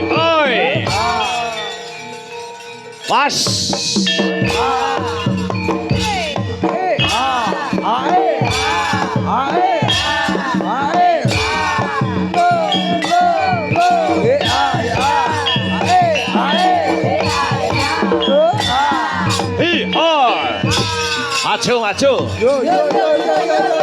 Oi. Was. Maju, maju. Yo, yo, yo, yo, yo, yo,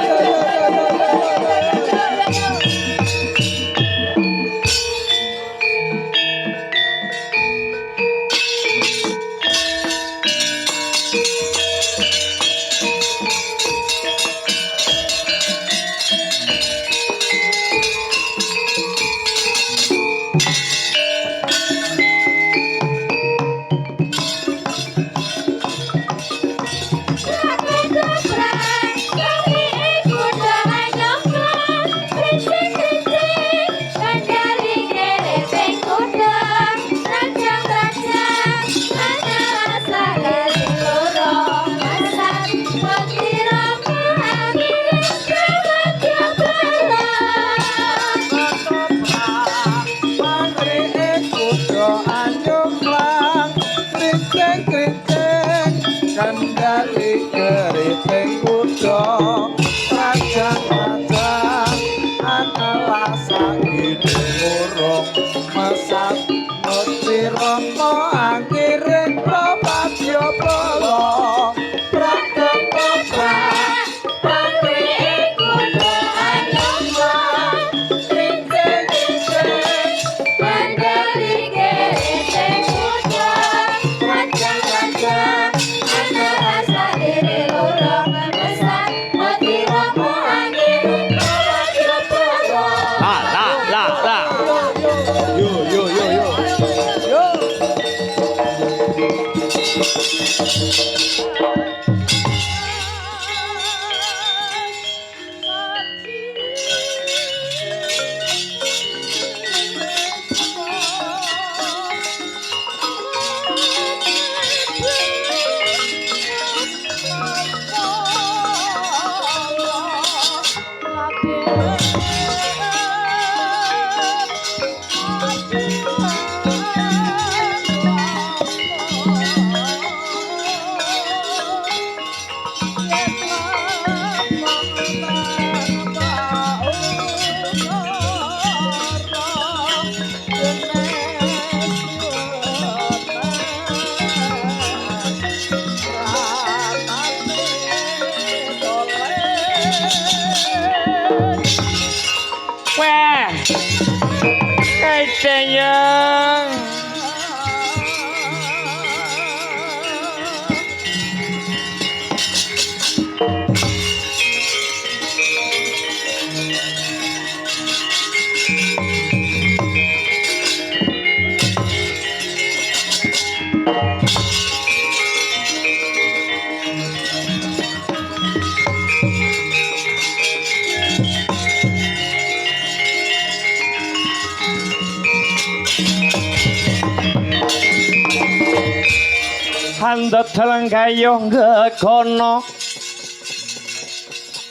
Handhet telengkayong gegono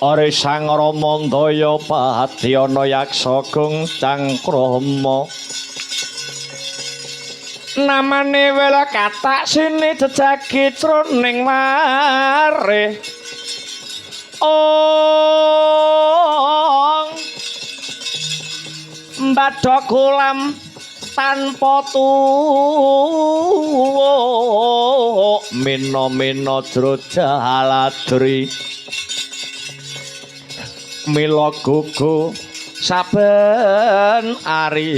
Ore sang Ramandaya Padyana Yaksa Gung Cangkrama namane wela katak sini jejagi jroning marih ong mbadha kulam tanpa tuwuk mina-mina Jrojaladri mila gugu saben ari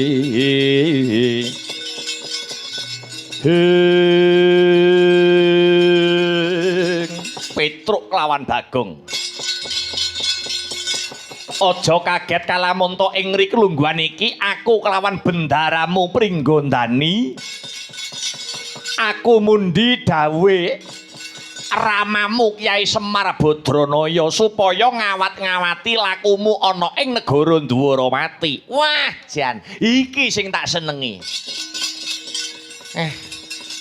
Petruk lawan Bagong Aja kaget kalamun to ing mriki lungguhan iki aku kelawan bendaramu Pringgondani aku mundi dawe ramamu Kyai Semar Badranaya supaya ngawat-ngawati lakumu ana ing negara Dwaramati. Wah, jan, iki sing tak senengi.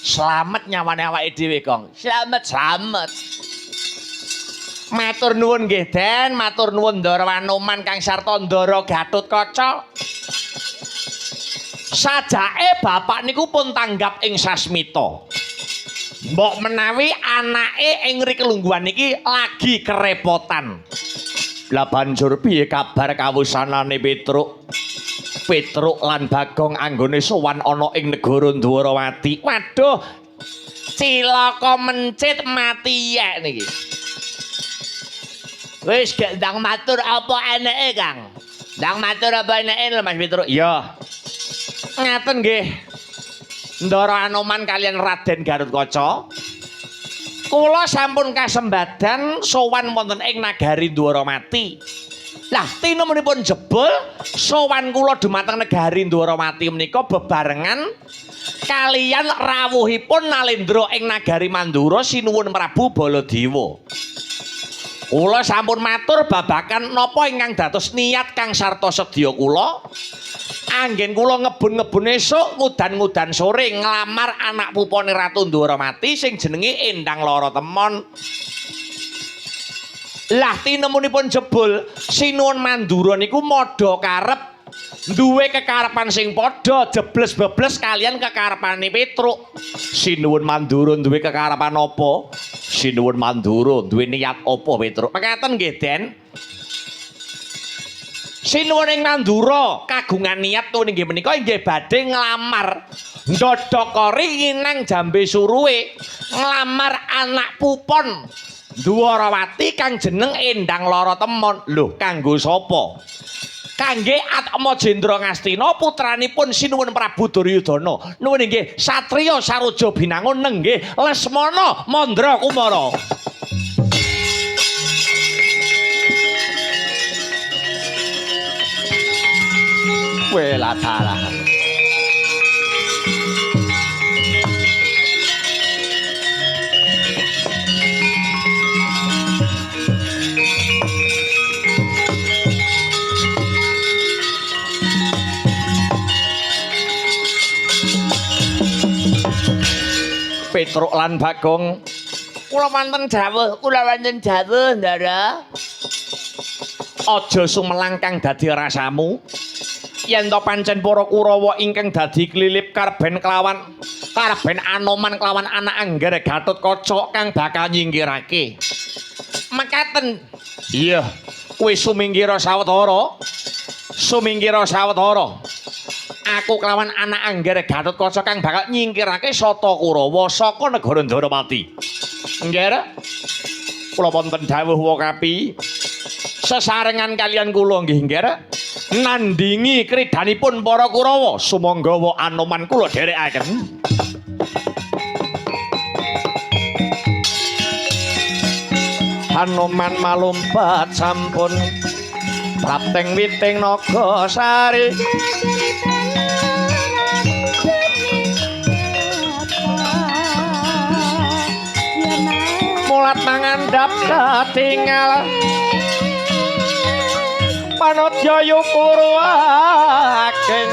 Slamet nyawane awake dhewe, Kong. Slamet. Matur nuwun nggih Den, matur nuwun Ndara Wanoman Kang sarta Ndara Gatotkaca. Sajake bapak niku pun tanggap ing sasmita. Mbok menawi anake ing rikelungguhan iki lagi kerepotan. Lah banjur piye kabar kawusanane Petruk? Petruk lan Bagong anggone sowan ana ing negara Dwarawati. Waduh. Cilaka mencit mati yek niki. Wis gak ndang matur apa eneke, Kang? Ndang matur apa eneke lho Mas Petruk? Iya. Ngaten nggih. Ndara Anoman kalian Raden Gatotkaca. Kula sampun kasembadan sowan wonten ing nagari Dwaramati. Lah tinemunipun jebul sowan kula dumateng negari Dwaramati menika bebarengan kalian rawuhipun Nalendra ing nagari Mandura sinuwun Prabu Baladewa. Kula sampun matur babakan napa ingkang dados niat kang sarta sedya kula. Anggen kula ngebun-ngebun esuk ngudan-ngudan sore nglamar anak pupone Ratu Dwaramati sing jenenge Endang Lara Temon. Lah tinemunipun jebul sinuwun Mandura niku madha karep duwe kekarepan sing padha jebles-bebles kalian kekarepane Petruk. Sinuwun Mandura duwe kekarepan apa? Sinuwun Mandura duwe niat apa Petruk? Mekaten nggih Den. Sinuwun ing Mandura kagungan niat tuwuh inggih menika inggih badhe nglamar Ndodokori inang Jambe Suruwe nglamar anak pupon Dwarawati kang jeneng Endang Lara Temon. Lho, kanggo sapa? Kangge Atma Jendra Ngastina putranipun sinuwun Prabu Duryudana. Nuwun inggih satriya saroja binangun nenggih Lesmana Mandra Kumara. Wela dalah. Petruk lan Bagong, kula wonten dawuh, Ndara. Aja sumelang kang dadi rasamu. Yen to pancen para Kurawa ingkang dadi klilip karben Anoman kelawan anak Angger Gatotkaca kang bakal nyingkirake. Mekaten. Iya, kowe sumingkira sawetara. Aku kelawan anak Angger Gatotkaca kang bakal nyingkirake Sata Kurawa saka negara Dwarawati. Nggih. Kula wonten dawuh wakapi. Sesarengan kalian kula nggih nggih. Nandingi kridanipun para Kurawa sumangga wa Anoman kula dherekaken. Anoman malumpat sampun prapteng witing naga sari. Mulat mangandhap katingal panut jayu kurwaking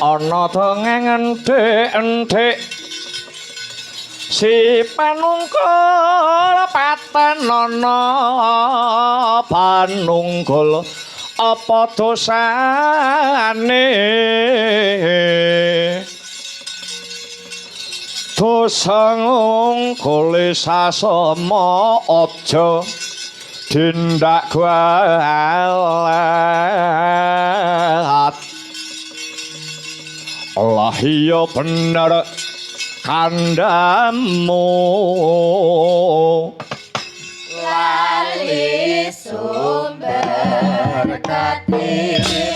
ana tengeng enthik-enthik si panungkul patenana panungkul apa dosane dosa ngungkule sasama aja tindak galat Allah iya bener kandamu lali sumber ketiasa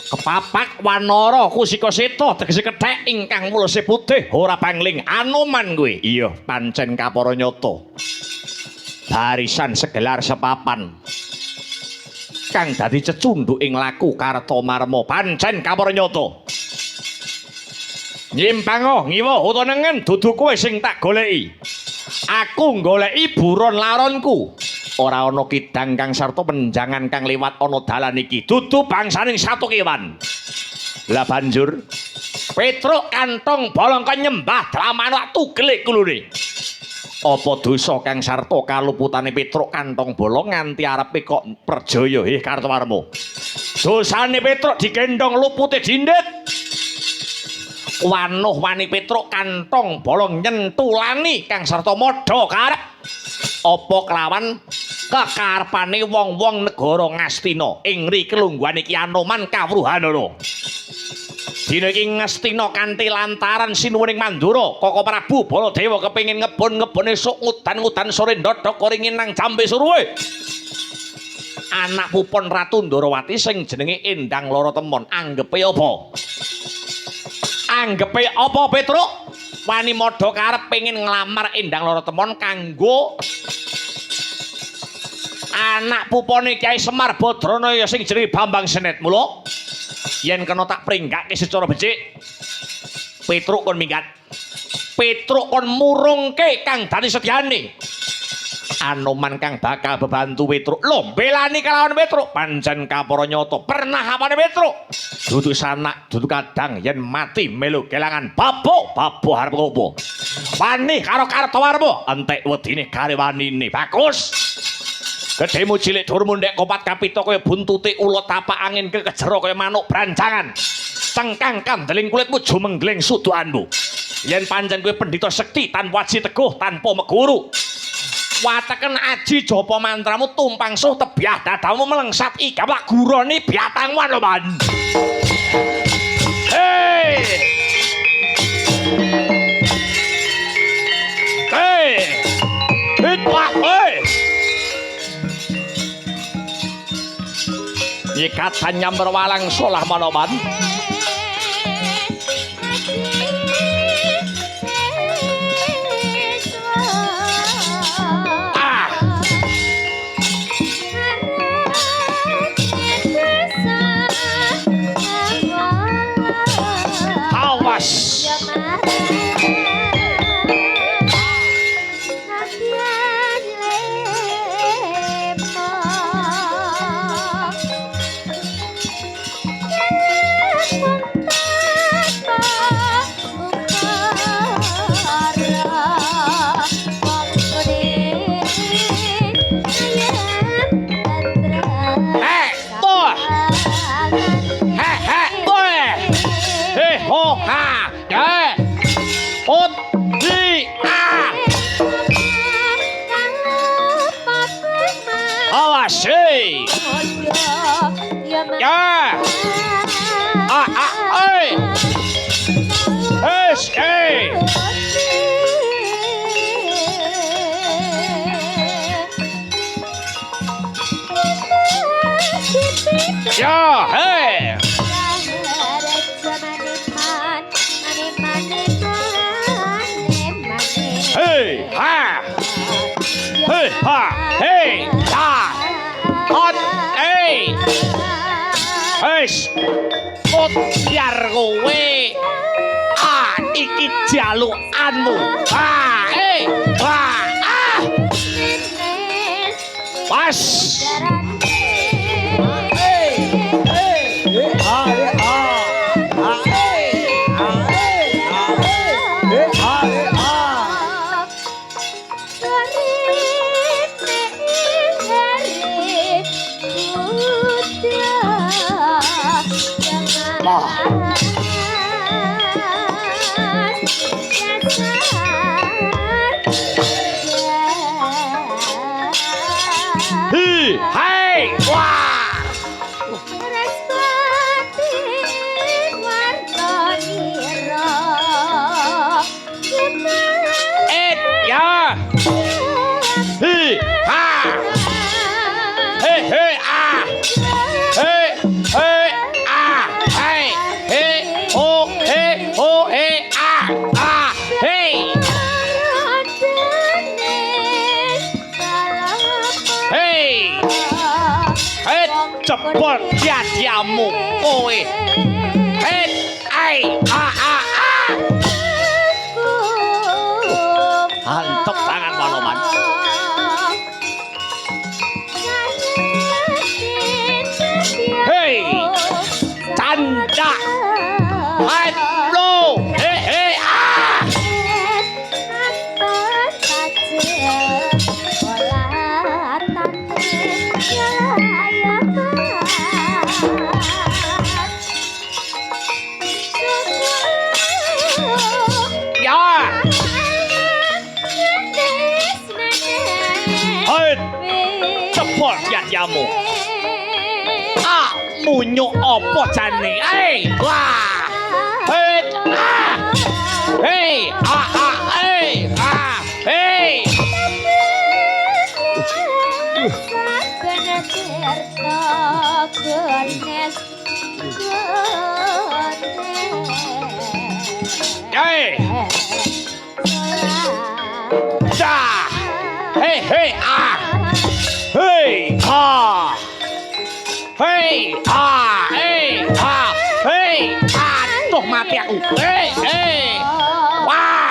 kepapak wanara kusika seta tegese kethek ingkang mulose putih ora pangling Anoman kuwi iya pancen kapara nyata barisan segelar sepapan kang dadi cecundhuk ing laku Kartamarma pancen kapara nyata nyimpang ngiwa utawa nengen dudu kowe sing tak goleki aku goleki buron laronku ora ana kidang kang sarta penjangan kang liwat ana dalan iki dudu bangsaning satu kewan lah banjur Petruk kantong bolong nyembah dlamana tugel kulune apa dosa kang sarta kaluputane Petruk kantong bolong nganti arepe kok perjaya Kartamarma dosane Petruk digendong lupute dindit wanuh wani Petruk kantong bolong nyentulani kang sarta modho karep apa kelawan kekarepane wong-wong negara Ngastina ing mriki lungguhan iki Anoman kawruhanana dina iki Ngastina kanthi lantaran sinuwuning Mandura Kaka Prabu Baladewa kepengin ngebon-ngebone sok ngudan-ngudan sore ndodhok koringin nang Jambe Suruwe anak pupon Ratu Ndarawati sing jenenge Endang Lara Temon anggepe apa Petruk wani modho karep pengin nglamar Endang Lara Temon kanggo anak pupone Kyai Semar Badranaya sing jenenge Bambang Senet mula yen kena tak pringgake secara becik Petruk kon minggat Petruk kon murungke kang dadi setyane Anoman kang bakal bebantu Petruk lho belani kalawan Petruk pancen kapara nyata pernah apane Petruk dudu sanak dudu kadang yen mati melu kelangan babo arep opo wani karo Kartawarma entek wedine gawe wanine bagus Gedhemu cilik durmu ndek kopat kapita kaya buntuté ula tapak angin kekejero kaya manuk branjangan. Cengkang kandeling kulitmu jumenggleng sudukanmu. Yen pancen kowe pendhita sekti tanpa aji teguh tanpa meguru. Wateken aji japa mantramu tumpang suh tebyah dadamu melengsat igawak guroni biatangmu lho man. Hei! Hei! Hitwah, hei! Ikatan nyamber walang solah manoman. Awas. Awas, hei! Ya! Hei! Es, hei! Ya, hei! Hei, ha! Hei, ha! Hei, ha! Hot, hei! Heis! Kut biar kowe! Ah, iki jalukanmu! Ah, hei! Ah, ah! Pas! Hai, wah! Ya! Hi, ha! Hei, hei, ah! Hei, hei, ah! Hei, hei, ho, hei, ho, hei, ah! Ah! Hei! Hei! Hei, cepet jadiamu kowe! Hei, ai, ah, ah, ah! Mantep tangan Manoman. Hei, canda, halo, hei, hei, ah. Ya. Cepol yamu. Ah, munyuk opo jane? Wah. Hei, ah. Hei, ah, ah, hei, ah, hei. Hei. Dah. Hei, hei, ah. Hei, ah. Hei, ah, hei, ah, hei, ah. Tuh mati aku. Hei, hei. Wah.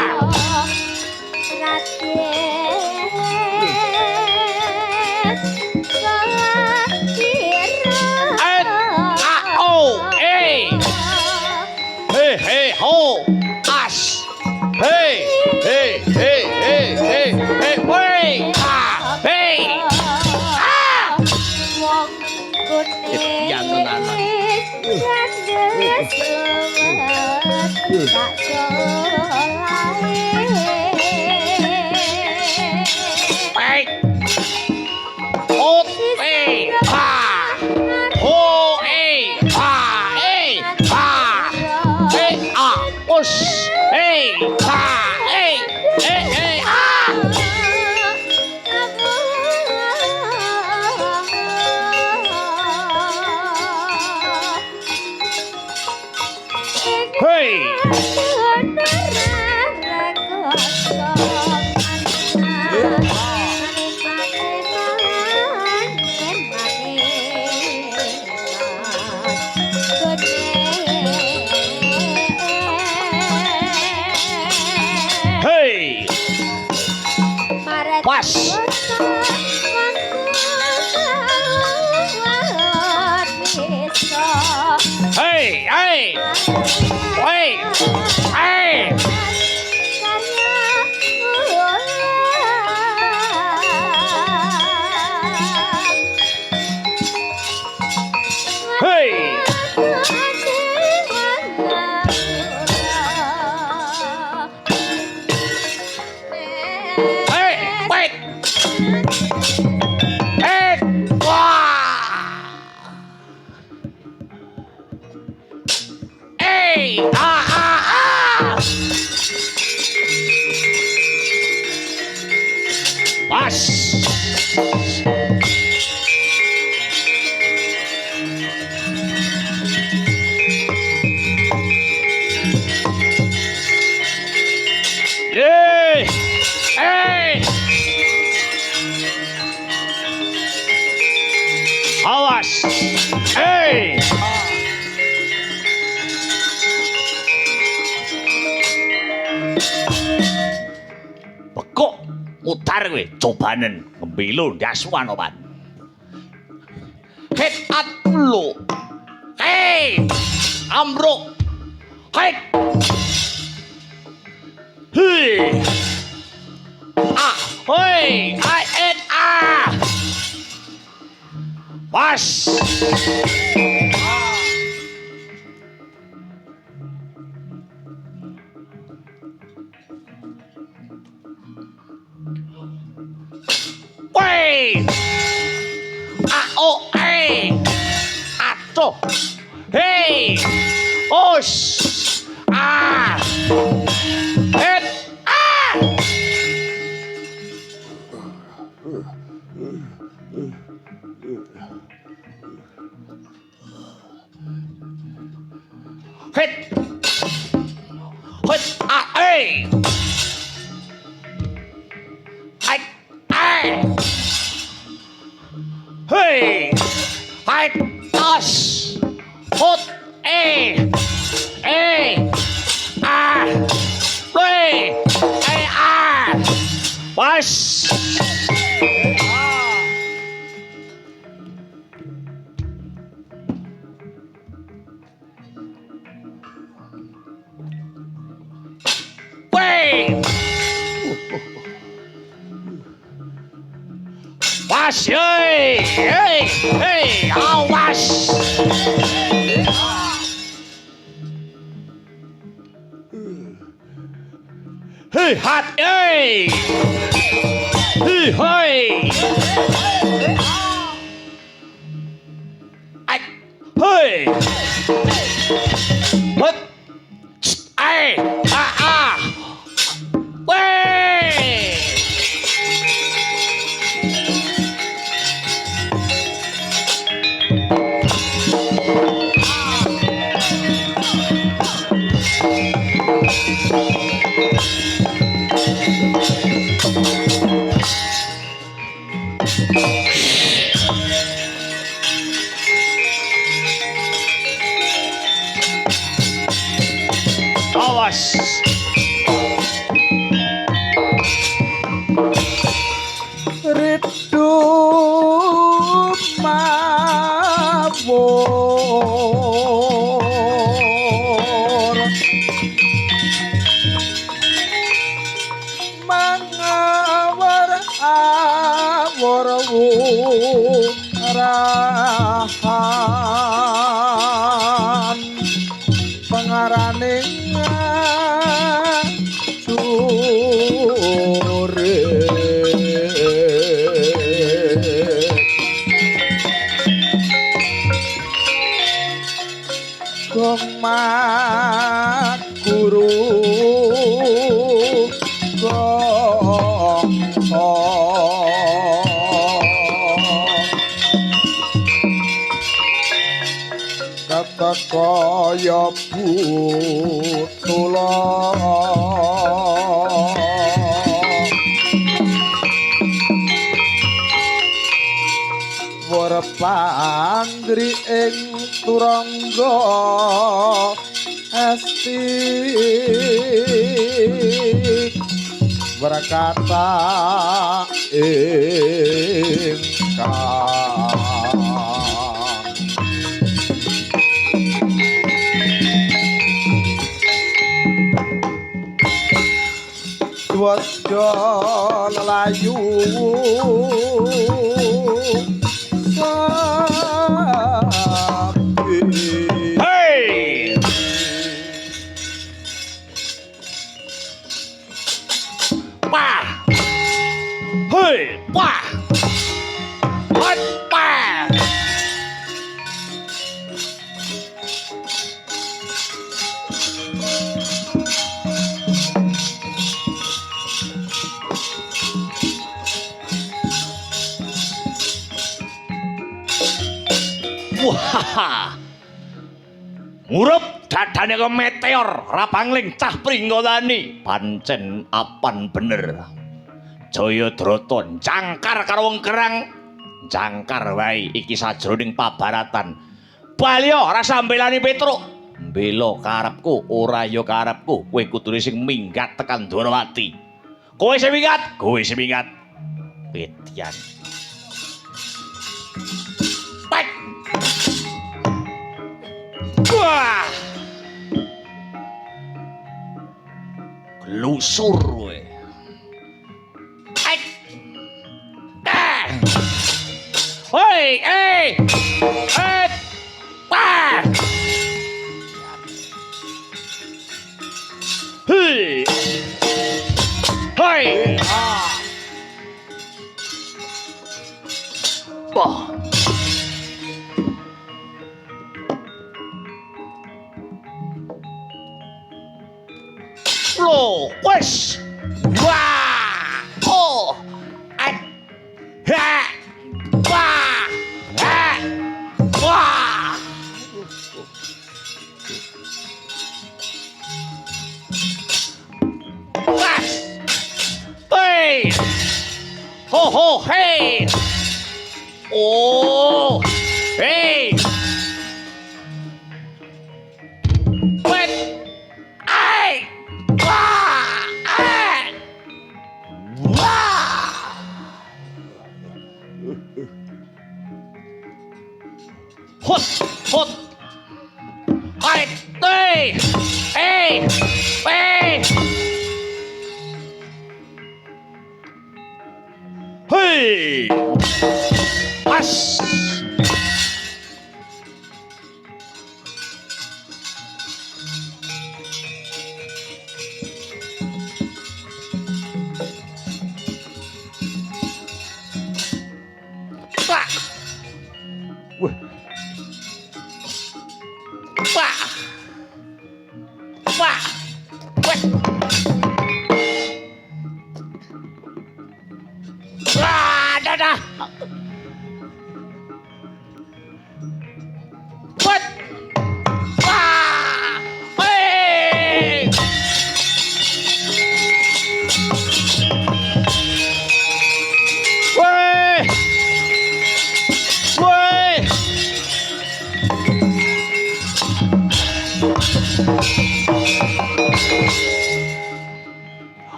Hei, hei, ho. As. Hei, hei, hei, hei, hei, hei, hei, ah, hei. Ah! Yan tenanan. Baik. Utar kowe cobanen ngembelo ndasuan opan. Het atlo. Hei! Amruk. Hei! Hei! Ah, hoi! Ai et ah. Pas. Wey! A-O! Hey! Ato! Hey! Os! Ah! Et! Ah! Het! Het! Ah! Hey! Hai! Hai! Hey! Hai! As! Hot! Ah! Wey! Ah! Pas! Wey! Pas! Hey! Awas! Hey! Hat! Hey! Hey! Hey! Mất! Ai! Ah! Wey! Awas! Redup mawon mangawar awor wurang gong mat guru gong kata kaya butula panggri ing turangga esti berkata ingkang dwadya lelayu Hey! Wah! Hey! Wah! Hot! Wah! Wah! Ngurup dadane ke meteor rapangling cah pringgodani pancen apan bener Jayadrata jangkar karo wong kerang jangkar wae iki sajroning pabaratan balya rasa mbelani Petruk mbela karepku ora ya karepku kowe kudune sing minggat tekan Dwarawati kowe sing minggat petian Pek wah lusur we hei wah hei bah lo wes wah oh ha wah wah wes hey ho ho hey oh hey wet ai hot hai hey as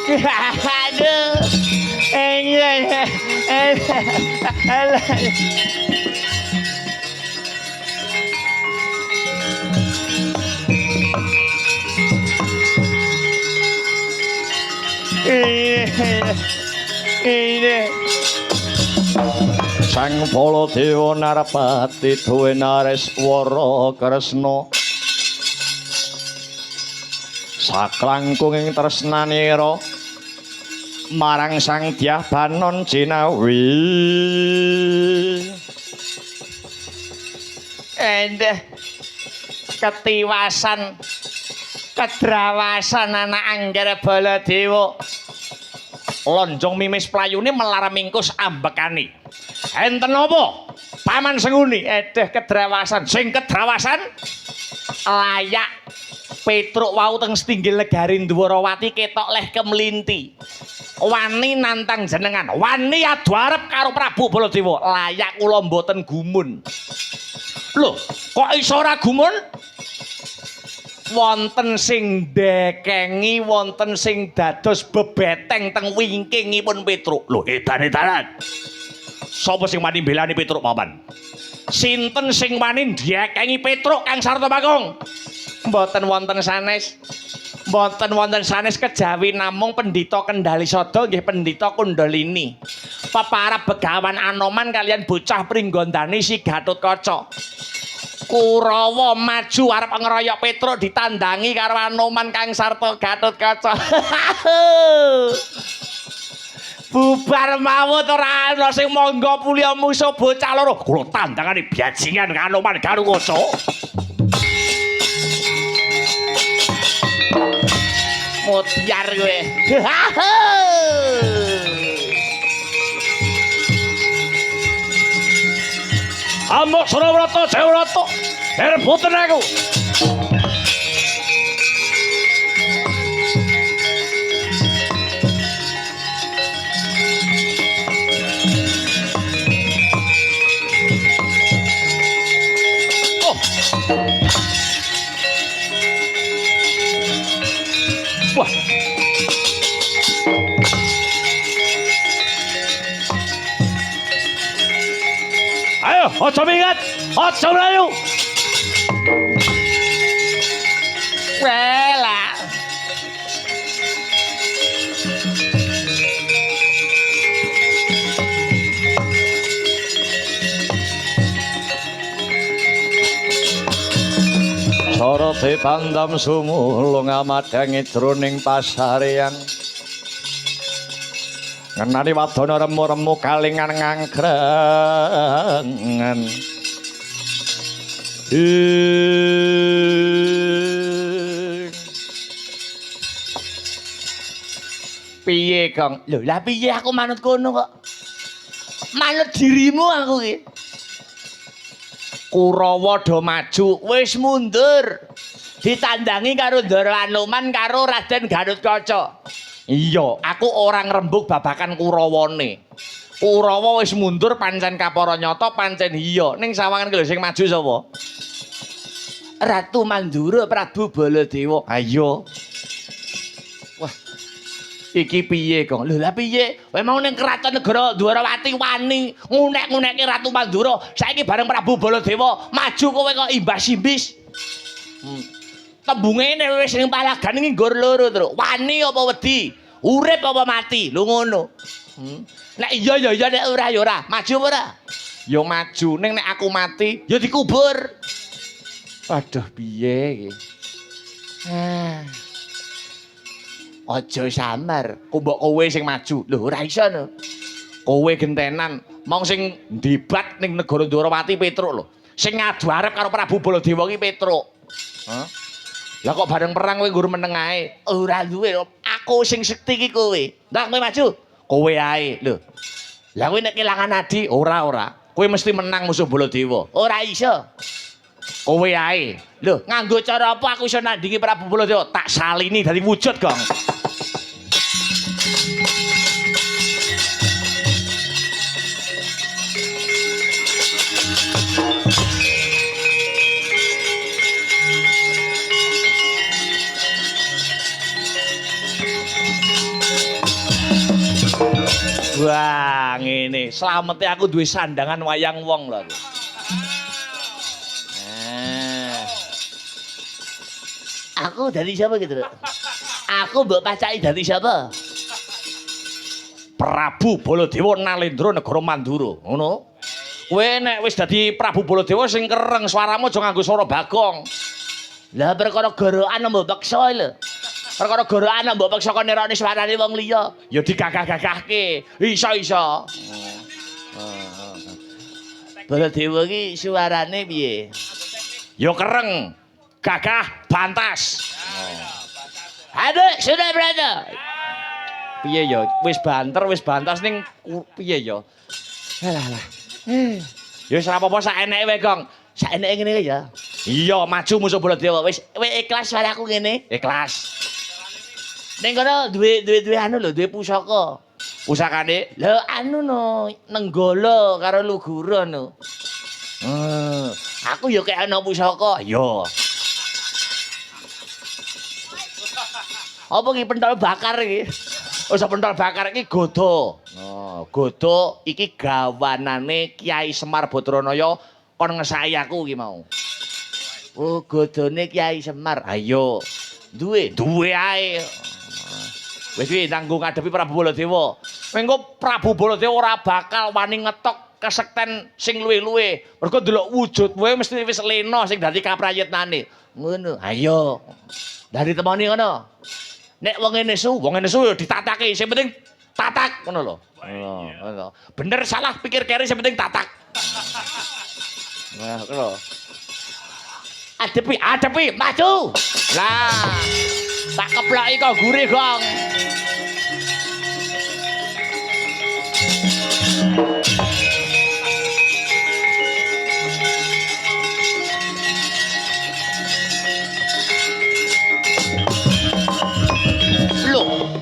Aduh. Ini Sang Baladewa Narpati duwe Nareswara Kresna saklangkunging tresnanira marang Sang Dyah Banon Jinawi endah ketiwasan kedrawasan anak Anggara Baladewa lonjong mimis playune melar mingkus ambekani enten apa Paman Senguni edeh kedrawasan sing kedrawasan layak Petruk wau teng setinggil negari Dwarawati ketok leh kemlinti wani nantang jenengan wani adu arep karo Prabu Baladewa layak kula mboten gumun lho kok iso ora gumun wonten sing dekengi wonten sing dados bebeteng teng wingkingipun Petruk lho edan-edanan sapa sing wani mbelani Petruk paman sinten sing wani dekengi Petruk Kang Sarta Bagong mboten wonten sanes mboten wonten sanes kejawi namung Pendhita Kendali Sada nggih Pendhita Kundalini peparab Begawan Anoman kalian bocah Pringgondani si Gatotkaca Kurawa maju arep ngeroyok Petruk ditandangi karo Anoman Kang Sarta Gatotkaca. Bubar mawut ora ana sing mangga pulya musuh bocah loro. Kula tandangane bajingan Anoman Gatotkaca. Mutiar kowe. Amok Surabrata Jayawrata rebutan aku oh. Wah ayo, ojo mingat, ojo melayu. Wela. Sorote pandam sumulung amadangi jroning pasarean. Ngenani wadana remu-remu kalingan ngangkrengan piye Kang? Lho lah piye aku manut kono kok? Manut dirimu aku iki. Kurawa do maju wis mundur. Ditandangi karo Ndara Anoman karo Raden Gatotkaca. Iya, aku orang rembug babakan Kurawane. Kurawa wis mundur pancen kapara nyata pancen iya. Ning sawangan lho sing maju sapa? Ratu Mandura Prabu Baladewa. Ayo. Wah. Iki piye, Kang? Lho lah piye? Kowe mau ning Kraton Negara Dwarawati wani ngunek-ngunekke Ratu Mandura. Saiki bareng Prabu Baladewa maju kowe kok imbas-imbis. Tembunge wis ning palagan iki nggur loro, Tru. Wani apa wedi? Urip apa mati? Lho ngono. Nek iya ya iya nek ora ya ora. Maju apa ora? Ya maju. Ning nek aku mati ya dikubur. Aduh piye iki? Aja samar. Mbok kowe sing maju. Lho ora iso no. Kowe gentenan. Mong sing debat ning negara Dwarawati Petruk lho. Sing ngadu arep karo Prabu Baladewa iki Petruk. Hah? Lah kok bareng perang kowe nggur meneng ae. Ora duwe. Aku sing sekti iki kowe. Ndak kowe maju. Kowe ae. Lho. Lah kowe nek kelangan adi ora. Kowe mesti menang musuh Baladewa. Ora iso. Kowe ae. Lho, nganggo cara apa aku iso nandingi Prabu Baladewa? Tak salini dadi wujud, Gong. Wah, ngene. Slamete aku duwe sandangan wayang wong lho aku. Aku dari siapa gitu loh? Aku mbok pacaki dari siapa? Prabu Baladewa Nalendra Negara Mandura, ngono. Kowe nek wis dadi Prabu Baladewa sing kereng swaramu aja nganggo swara bagong. Lah perkara gorokan mbok peksa lho. Perkara gorokan mbok peksa kok nerone swarane wong liya, ya digagah-gagahke. Iso-iso. Baladewa iki suarane piye? Ya kereng, gagah, bantas. Aduh, sudah berada. Piye ya? Wis banter, wis bantas ning piye ya? Alah. Ya wis ora apa-apa sak eneke wae, Gong. Sak eneke ngene ya. Iya, maju musuh Baladewa. Wis ikhlas suaraku ngene. Ikhlas. Ning kono duwe anu lho, duwe pusaka. Pusakane? Lho anu no, Nenggala karo Lugura no. Aku ya kek ana pusaka. Ya. Apa iki pentol bakar iki? Wis pentol bakar iki godo. Godo iki gawanane Kyai Semar Badranaya kon ngesaki aku iki mau. Oh, godone Kyai Semar. Ayo. Duwe ae. Wis piye nanggung ngadepi Prabu Baladewa. Mengko Prabu Baladewa ora bakal wani ngetok kesekten sing luwe-luwe. Mergo delok wujud kowe mesti wis lena sing dadi kaprayitnane. Ngono. Ayo. Dari temoni ngono. Nek wong nesu ya ditatake, sing penting tatak ngono lho. Ngono. Bener salah pikir keri sing penting tatak. Nah, ngono. Adepi, maju. Lah. Tak keploki kok gurih, Gong.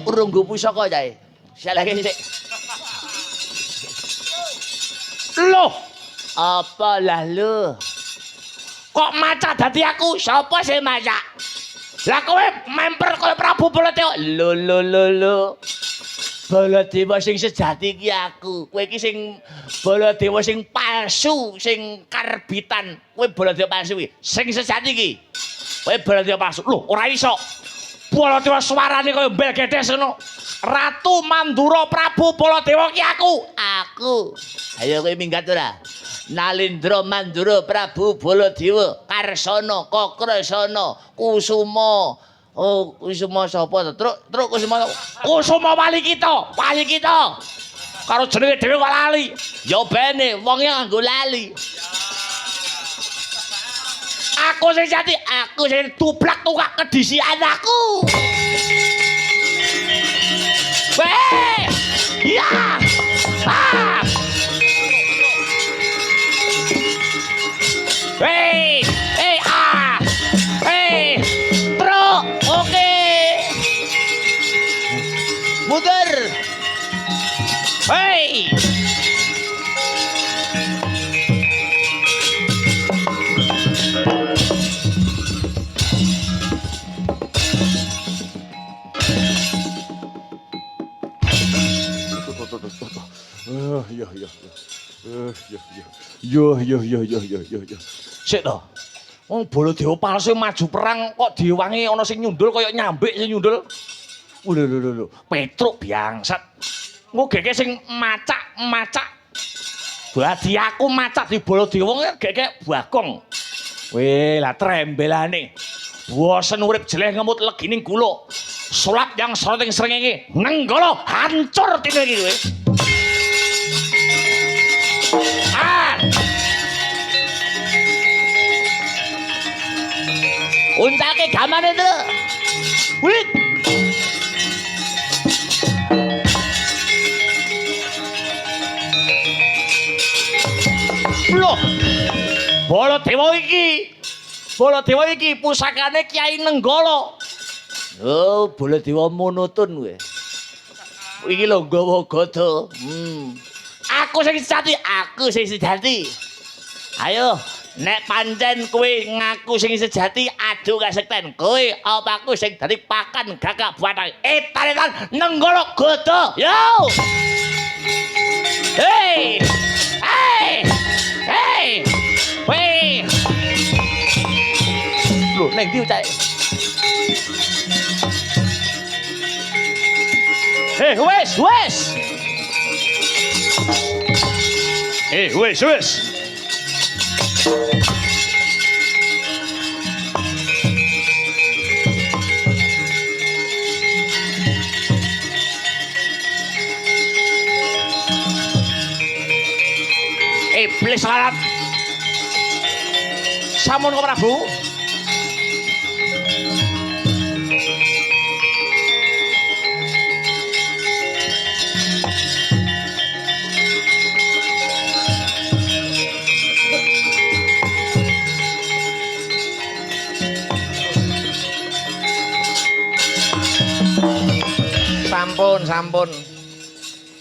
Urung nggo pusaka jae. Salahke sik. Loh, apa lah lu? Kok maca dadi aku? Sapa sing maca? Lah kowe memper koyo Prabu Baladewa. Lho. Baladewa sing sejati iki aku. Kowe iki sing Baladewa sing palsu, sing karbitan. Kowe Baladewa palsu iki. Sing sejati iki. Kowe Baladewa palsu. Loh, ora iso. Baladewa suarane kaya bel gedes ngono. Ratu Mandura Prabu Baladewa ki aku. Ayo kowe minggat ora? Nalendra Mandura Prabu Baladewa Karsana Kakrasana Kusuma. Oh, Kusuma sapa to? Truk Kusuma wali kita. Karo jenenge dhewe kok lali. Ya bene wong yang nganggo lali. Aku sing jati, aku sing tuplak tukak kedisian aku. Weh! Ya! Ah! Hei! Truk! Oke! Muter! Hei! Yo. Sik to. Wong Baladewa palsu maju perang kok diwangi ana sing nyundul kaya nyambik sing nyundul. Lho. Petruk bangsat. Engko geke sing macak. Dadi aku macak di Baladewa geke bagong. Weh, lah trembelane. Bosen urip jeleh ngemut legining kula. Sulap yang sroting srengenge Nenggala hancur tine iki kowe. Uncake gamane to. Wit. Loh. Baladewa iki pusakane Kyai Nenggala. Oh, Baladewa monoton kowe. Iki lho nggawa gada. Aku sing sejati. Ayo, nek pancen kowe ngaku sing sejati adu kasekten. Kowe apa aku sing dadi pakan gagak buatan. Taretan Nenggala gada. Yo! Hei! Hei! Hei! Hei! Lho, ning ndi cak? Hei, wes, wes. Hei, wes, wes. Iblis larat. Sampun kok Prabu. Sampun.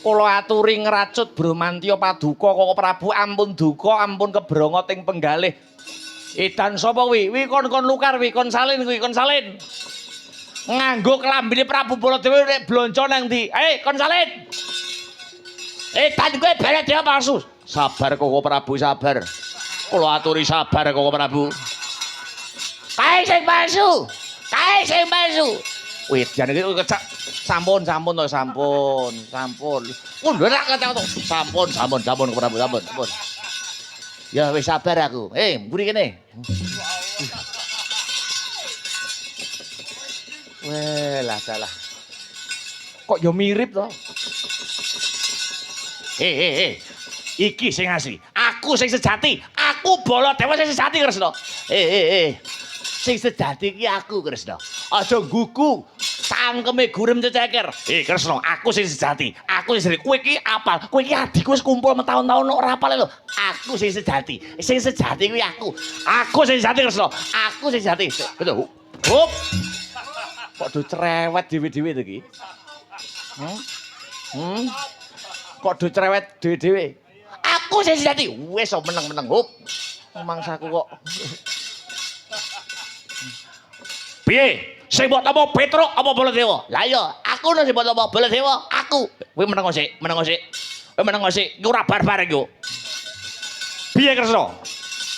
Kula aturi ngracut Bramantya paduka kok Prabu ampun duka ampun kebrongot ing penggalih. Edan sapa kuwi? Wi kon lukar wi kon salin kuwi kon salin. Nganggo klambine Prabu Baladewa nek blonco nang ndi? Kon salin. Edan kuwi Baladewa palsu. Sabar kok Prabu sabar. Kula aturi sabar kok Prabu. Kae sing palsu. Wedan iki kecak sampun. Mundur rak kata to. Sampun kok Prabu sampun. Ya wis sabar aku. Mburi kene. Welah dalah. Kok yo mirip to? Iki sing asli. Aku sing sejati. Aku Baladewa sing sejati Kresna. Sing sejati iki aku Kresna. Aja gugu. Cangkeme gurem ceceker. Kresna, aku sing sejati. Aku sing kowe iki apal. Kowe iki adikku wis kumpul tahun-tahun ora apal lho. Aku sing sejati. Sing sejati kuwi aku. Aku sing sejati Kresna. Aku sing sejati. Betul. Hop. Kok do cerewet dhewe-dhewe to iki? Kok do cerewet dhewe-dhewe? Aku sing sejati. Wis meneng-meneng hop. Mangsaku kok. Piye? Sing mbok tampa Petruk apa Baladewa? Lah iya, aku sing mbok tampa Baladewa, aku. Kowe meneng sik. Kowe meneng sik. Iku ora barbar iku. Piye Kresna?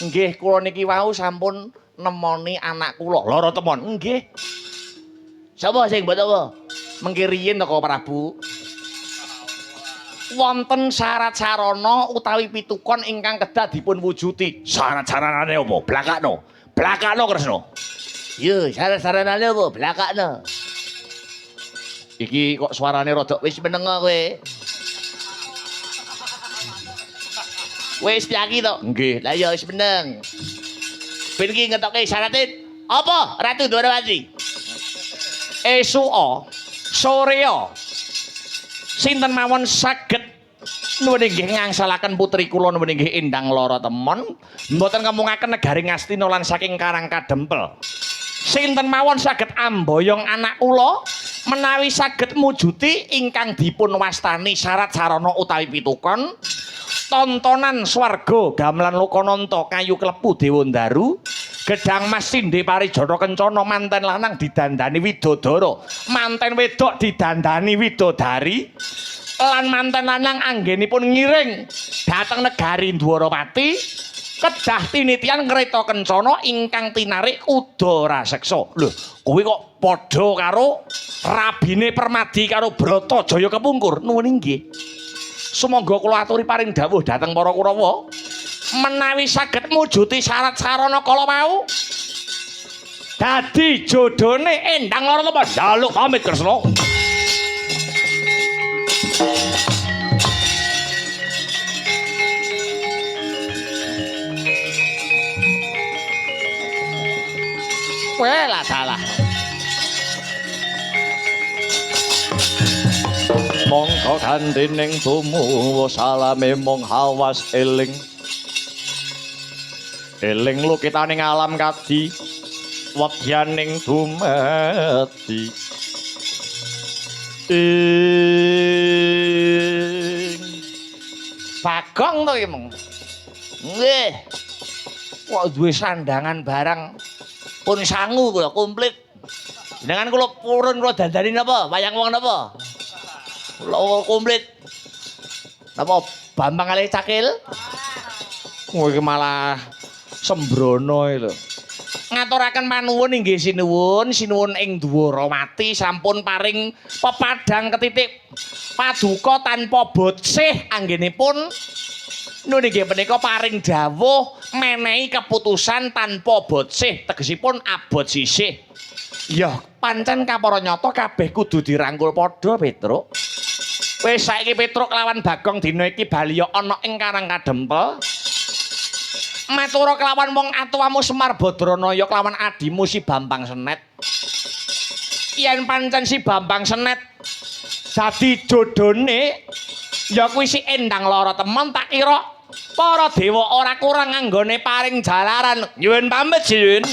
Nggih, kula niki wau sampun nemoni anak kula lara temon. Nggih. Sapa sing mbok tampa? Mengki riyin to Prabu. Wonten syarat sarana utawi pitukon ingkang kedah dipun wujuti. Syarat-syaratane apa? Blakakno Kresna. Yo, syarat-syaratane apa? Blakakno. Iki kok suarane rada wis meneng kowe. Wis piaki to? Nggih, lah ya wis meneng. Ben iki ngetokke syaratin. Apa? Ratu Dwarawati. Esuka, sorea. Sinten mawon saged nuwun inggih ngangsalaken putri kula nuwun inggih Endang lara temon, mboten ngemungaken negari Ngastina lan saking Karang Kadempel. Sinten mawon saged amboyong anak kula menawi saged mujuti ingkang dipun wastani syarat sarana utawi pitukon tontonan swarga gamelan Lokananta kayu klepu Dewandaru gedhang mas sindhe parijata kencana manten lanang didandani widodara manten wedok didandani widodari lan manten lanang anggenipun ngiring dhateng negari Dwarawati kedah tinitian ngreta kencana ingkang tinarik udara seksa. Lho, kuwi kok padha karo rabine Permadi karo Bratajaya kepungkur. Nuwun inggih. Sumangga kula aturi paring dawuh dhateng para Kurawa menawi saged mujuti syarat sarana kala mau dadi jodhone Endang lara temon. Jaluk pamit Kresna. Lah salah. Mongko kandening tumuwa salame mong hawas eling. Eling lukitaning alam kadi wedyaning dumati. Bagong to iki mong. Nggih. Kok duwe sandangan barang pun sangu kula komplit. Dengan kula purun kula dandani napa? Wayang wong napa? Kula komplit. Napa Bambang kalih Cakil? Oh iki malah sembrono lho. Ngaturaken manuwun inggih sinuwun ing Dwaramati sampun paring pepadang ketitik paduka tanpa botsih anggenipun nun inggih menika paring dawuh menehi keputusan tanpa botsih tegesipun abot sisih. Ya pancen kapara nyata kabeh kudu dirangkul padha Petruk. Wis saiki Petruk lawan Bagong dina iki bali ana ing Karang Kadempel. Matura kelawan wong atuwamu Semar Badranaya kelawan adimu si Bambang Senet. Yen pancen si Bambang Senet dadi jodhone ya kuwi si Endang lara temen tak kira para dewa ora kurang anggone paring jalaran. Nyuwun pamit Jin.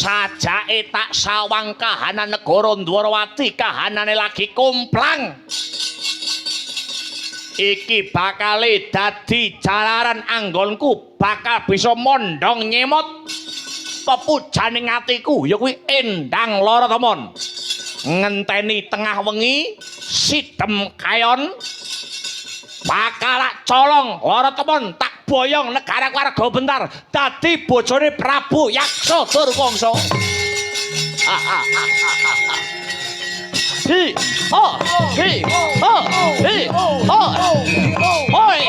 Sajake tak sawang kahanan negara Dwarawati kahanane lagi kumplang. Iki bakale dadi jalaran anggonku bakal bisa mondong nyemot pepujaning atiku ya kuwi Endang lara temon. Ngenteni tengah wengi sidem kayon bakal colong lara temon tak boyong negara warga bentar dadi bojone Prabu Yaksa Durwangsa. Hi ho hi ho hi ho hoi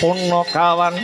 Punakawan